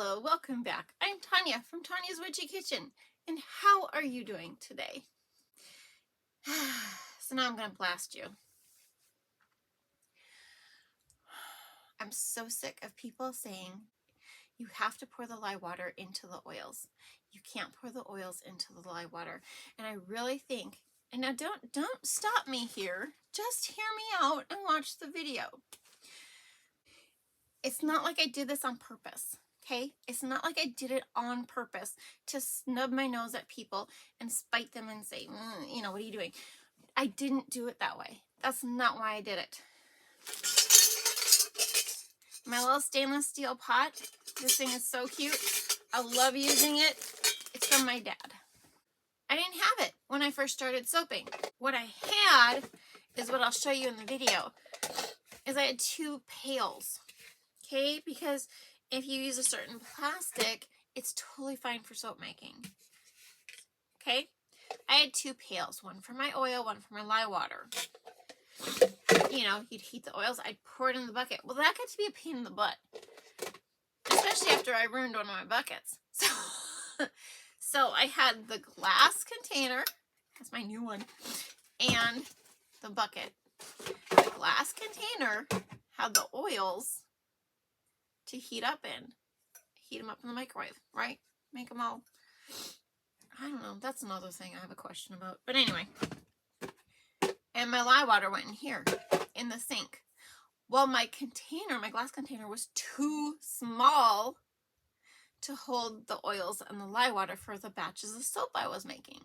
Hello, welcome back. I'm Tonya from Tonya's Witchy Kitchen, and how are you doing today? So now I'm going to blast you. I'm so sick of people saying you have to pour the lye water into the oils. You can't pour the oils into the lye water. And I really think, and now don't stop me here. Just hear me out and watch the video. It's not like I did this on purpose. Okay? It's not like I did it on purpose to snub my nose at people and spite them and say, what are you doing? I didn't do it that way. That's not why I did it. My little stainless steel pot. This thing is so cute. I love using it. It's from my dad. I didn't have it when I first started soaping. What I had is what I'll show you in the video. Is I had 2 pails. Okay? Because if you use a certain plastic, it's totally fine for soap making. Okay? I had 2 pails, one for my oil, one for my lye water. You know, you'd heat the oils, I'd pour it in the bucket. Well, that got to be a pain in the butt, especially after I ruined one of my buckets. So I had the glass container, that's my new one, and the bucket. The glass container had the oils to heat up in. Heat them up in the microwave, right? Make them all, I don't know, that's another thing I have a question about. But anyway, and my lye water went in here, in the sink. Well, my container, my glass container, was too small to hold the oils and the lye water for the batches of soap I was making.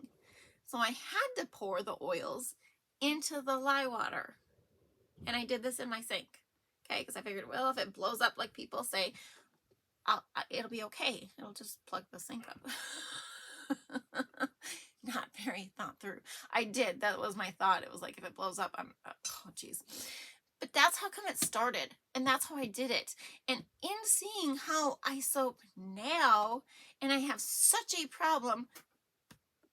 So I had to pour the oils into the lye water. And I did this in my sink, okay? Because I figured, well, if it blows up like people say, it'll be okay. It'll just plug the sink up. Not very thought through. I did. That was my thought. It was like, if it blows up, oh, geez. But that's how come it started. And that's how I did it. And in seeing how I soap now, and I have such a problem,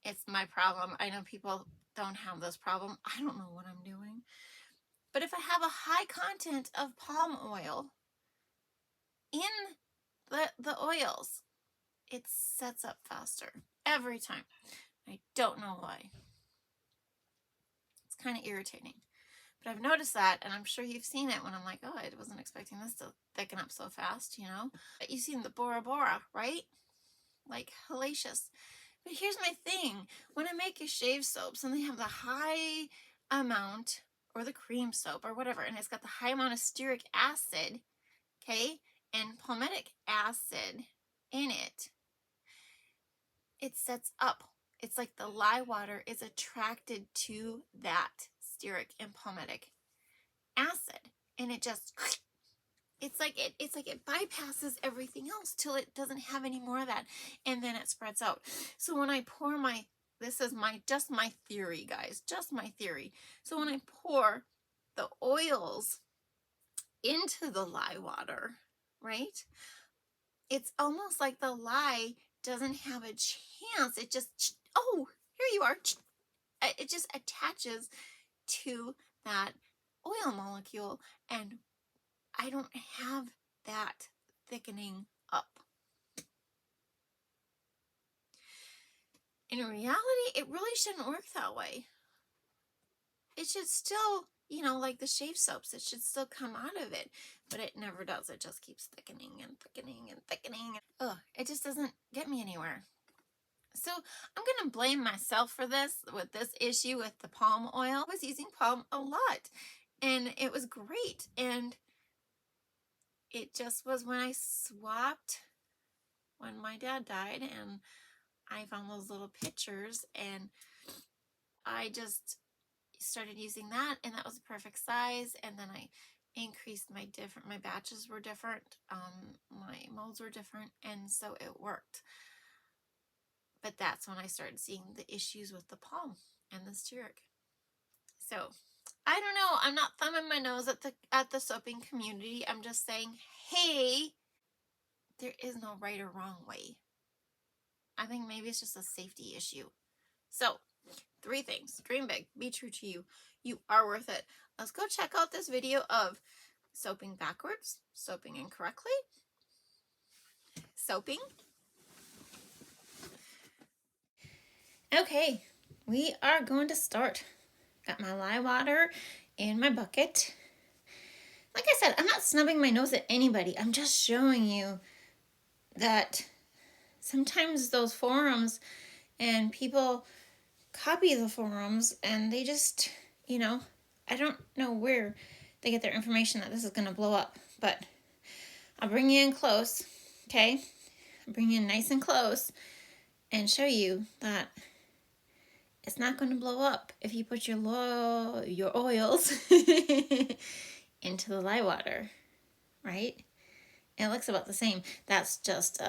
it's my problem. I know people don't have this problem. I don't know what I'm doing. But if I have a high content of palm oil in the oils, it sets up faster every time. I don't know why. It's kind of irritating. But I've noticed that, and I'm sure you've seen it when I'm like, oh, I wasn't expecting this to thicken up so fast, you know? You've seen the Bora Bora, right? Like, hellacious. But here's my thing. When I make a shave soaps, and they have the high amount, or the cream soap, or whatever, and it's got the high amount of stearic acid, okay, and palmitic acid in it, it sets up. It's like the lye water is attracted to that stearic and palmitic acid, and it just, it's like it bypasses everything else till it doesn't have any more of that, and then it spreads out. So when I pour this is just my theory, guys, just my theory. So when I pour the oils into the lye water, right, it's almost like the lye doesn't have a chance. It just, oh, here you are. It just attaches to that oil molecule, and I don't have that thickening up. In reality, it really shouldn't work that way. It should still, you know, like the shave soaps, it should still come out of it, but it never does. It just keeps thickening and thickening and thickening. Ugh, it just doesn't get me anywhere. So I'm going to blame myself for this, with this issue with the palm oil. I was using palm a lot, and it was great. And it just was when I swapped, when my dad died, and I found those little pictures, and I just started using that, and that was the perfect size. And then I increased my batches were different, my molds were different, and so it worked. But that's when I started seeing the issues with the palm and the stearic. So I don't know. I'm not thumbing my nose at the soaping community. I'm just saying, hey, there is no right or wrong way. I think maybe it's just a safety issue. So 3 things. Dream big. Be true to you. You are worth it. Let's go check out this video of soaping backwards, soaping incorrectly. So soaping. Okay, we are going to start. Got my lye water in my bucket. Like I said, I'm not snubbing my nose at anybody. I'm just showing you that sometimes those forums and people copy the forums and they just, I don't know where they get their information that this is going to blow up, but I'll bring you in close, okay? I'll bring you in nice and close and show you that it's not going to blow up if you put your oils into the lye water, right? And it looks about the same. That's just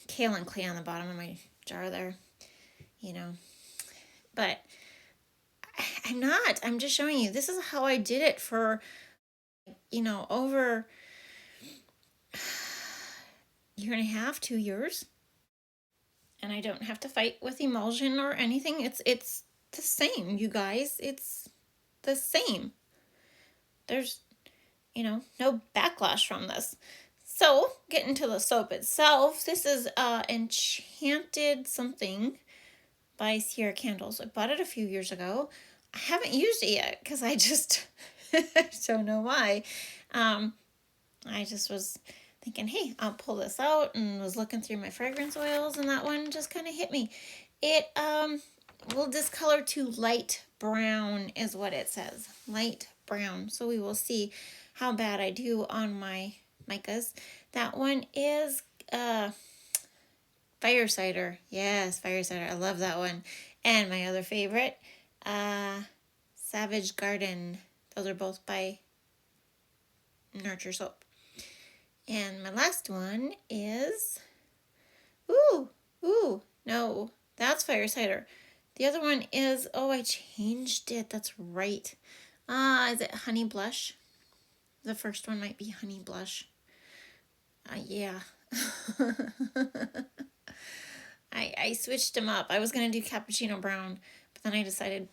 kale and clay on the bottom of my jar there, But I'm not. I'm just showing you. This is how I did it for, over a year and a half, 2 years. And I don't have to fight with emulsion or anything. It's the same, you guys. It's the same. There's, no backlash from this. So, getting to the soap itself, this is Enchanted something by Sierra Candles. I bought it a few years ago. I haven't used it yet because I just don't know why. I just was thinking, hey, I'll pull this out, and was looking through my fragrance oils, and that one just kind of hit me. It will discolor to light brown is what it says. Light brown. So we will see how bad I do on my micas. That one is Fire Cider. Yes, Fire Cider. I love that one. And my other favorite, Savage Garden. Those are both by Nurture Soap. And my last one is, no, that's Fire Cider. The other one is, I changed it. That's right. Is it Honey Blush? The first one might be Honey Blush. Yeah. I switched them up. I was going to do Cappuccino Brown, but then I decided,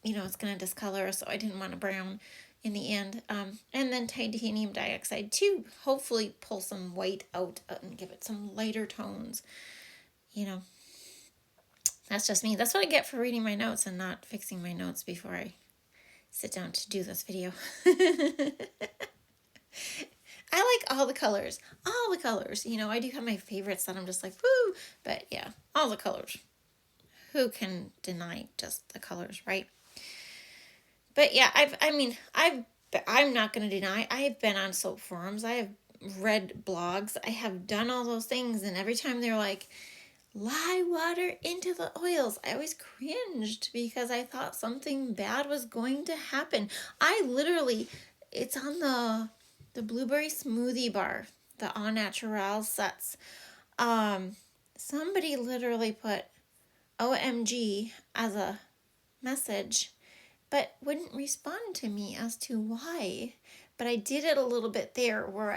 it's going to discolor, so I didn't want a brown in the end. And then titanium dioxide to hopefully pull some white out and give it some lighter tones. That's just me. That's what I get for reading my notes and not fixing my notes before I sit down to do this video. I like all the colors. All the colors. I do have my favorites that I'm just like, woo! But yeah, all the colors. Who can deny just the colors, right? But yeah, I'm not going to deny, I have been on soap forums. I have read blogs. I have done all those things. And every time they're like, lye water into the oils, I always cringed because I thought something bad was going to happen. It's on the blueberry smoothie bar, the Au Naturel sets. Somebody literally put OMG as a message, but wouldn't respond to me as to why. But I did it a little bit there where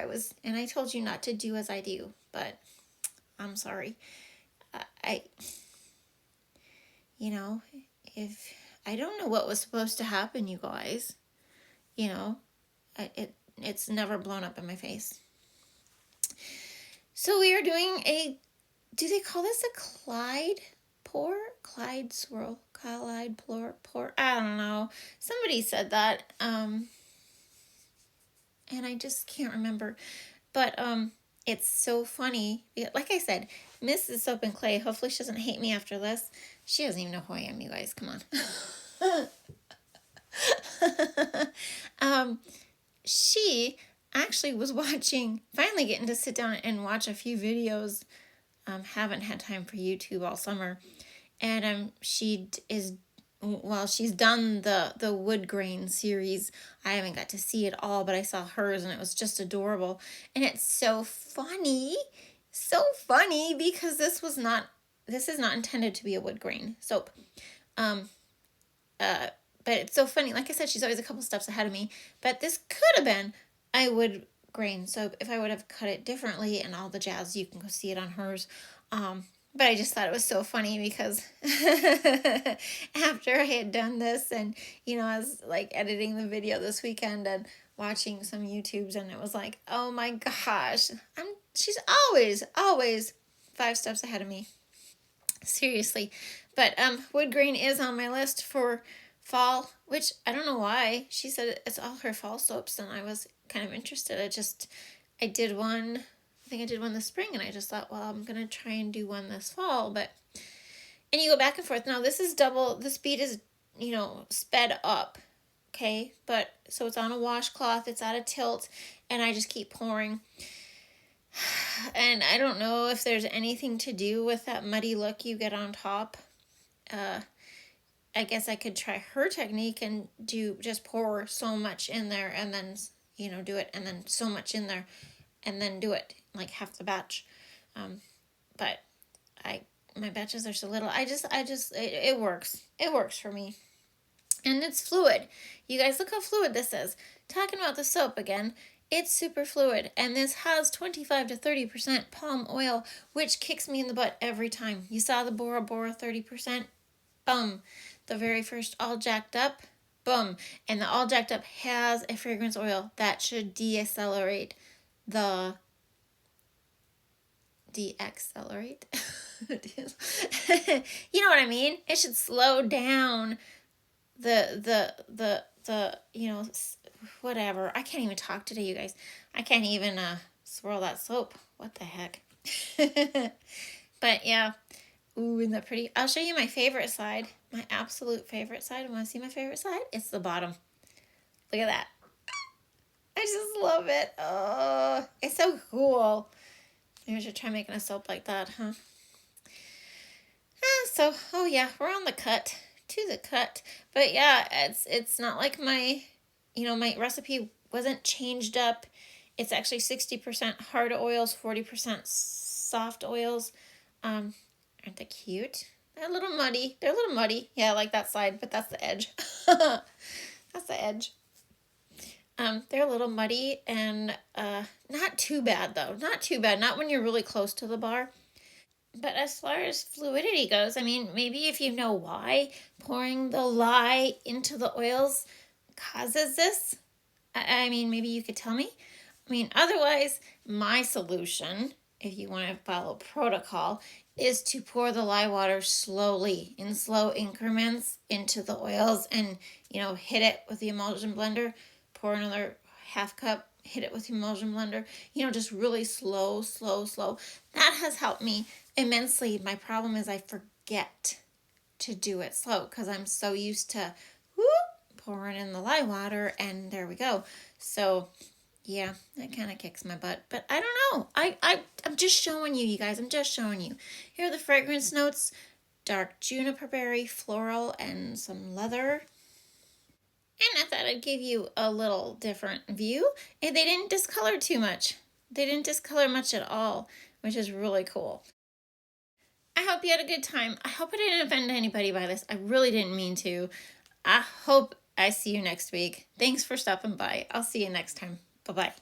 and I told you not to do as I do, but I'm sorry. If I don't know what was supposed to happen, you guys, it's never blown up in my face. So we are doing do they call this a Clyde swirl? Clyde pour? I don't know. Somebody said that. And I just can't remember. But it's so funny. Like I said, Mrs. Soap and Clay, hopefully she doesn't hate me after this. She doesn't even know who I am, you guys. Come on. She actually was finally getting to sit down and watch a few videos. Haven't had time for YouTube all summer. And she's done the wood grain series. I haven't got to see it all, but I saw hers and it was just adorable. And it's so funny because this is not intended to be a wood grain soap. But it's so funny. Like I said, she's always a couple steps ahead of me. But this could have been a wood grain soap if I would have cut it differently and all the jazz. You can go see it on hers. But I just thought it was so funny because after I had done this and, I was like editing the video this weekend and watching some YouTubes and it was like, oh my gosh, I'm She's always 5 steps ahead of me. Seriously. But wood grain is on my list for fall, which I don't know why. She said it's all her fall soaps, and I was kind of interested. I did one, I think I did one this spring, and I just thought, well, I'm going to try and do one this fall. And you go back and forth. Now, this is double, the speed is, sped up. Okay, but so it's on a washcloth, it's at a tilt, and I just keep pouring. And I don't know if there's anything to do with that muddy look you get on top. I guess I could try her technique and just pour so much in there and then, do it, and then so much in there and then do it like half the batch. But my batches are so little. It works. It works for me. And it's fluid. You guys, look how fluid this is. Talking about the soap again, it's super fluid. And this has 25 to 30% palm oil, which kicks me in the butt every time. You saw the Bora Bora 30%? Boom. The very first All Jacked Up? Boom. And the All Jacked Up has a fragrance oil that should de-accelerate. You know what I mean? It should slow down the whatever. I can't even talk today, you guys. I can't even swirl that soap. What the heck? But yeah. Ooh, isn't that pretty? I'll show you my favorite side. My absolute favorite side. Want to see my favorite side? It's the bottom. Look at that. I just love it. Oh, it's so cool. Maybe I should try making a soap like that, huh? Oh yeah, we're on the cut. To the cut. But yeah, it's not like my recipe wasn't changed up. It's actually 60% hard oils, 40% soft oils. Aren't they cute? They're a little muddy. Yeah, I like that side, but that's the edge. That's the edge. They're a little muddy and not too bad though. Not too bad. Not when you're really close to the bar. But as far as fluidity goes, I mean, maybe if you know why pouring the lye into the oils causes this, I mean, maybe you could tell me. I mean, otherwise, my solution, if you want to follow protocol, is to pour the lye water slowly, in slow increments, into the oils and, hit it with the emulsion blender. Pour another half cup, hit it with the emulsion blender. Just really slow. That has helped me immensely. My problem is I forget to do it slow because I'm so used to pouring in the lye water and there we go. So yeah, that kind of kicks my butt, but I don't know. I'm just showing you guys. I'm just showing you. Here are the fragrance notes: dark juniper berry, floral, and some leather. And I thought I'd give you a little different view. And they didn't discolor too much. They didn't discolor much at all, which is really cool. I hope you had a good time. I hope I didn't offend anybody by this. I really didn't mean to. I hope I see you next week. Thanks for stopping by. I'll see you next time. Bye-bye.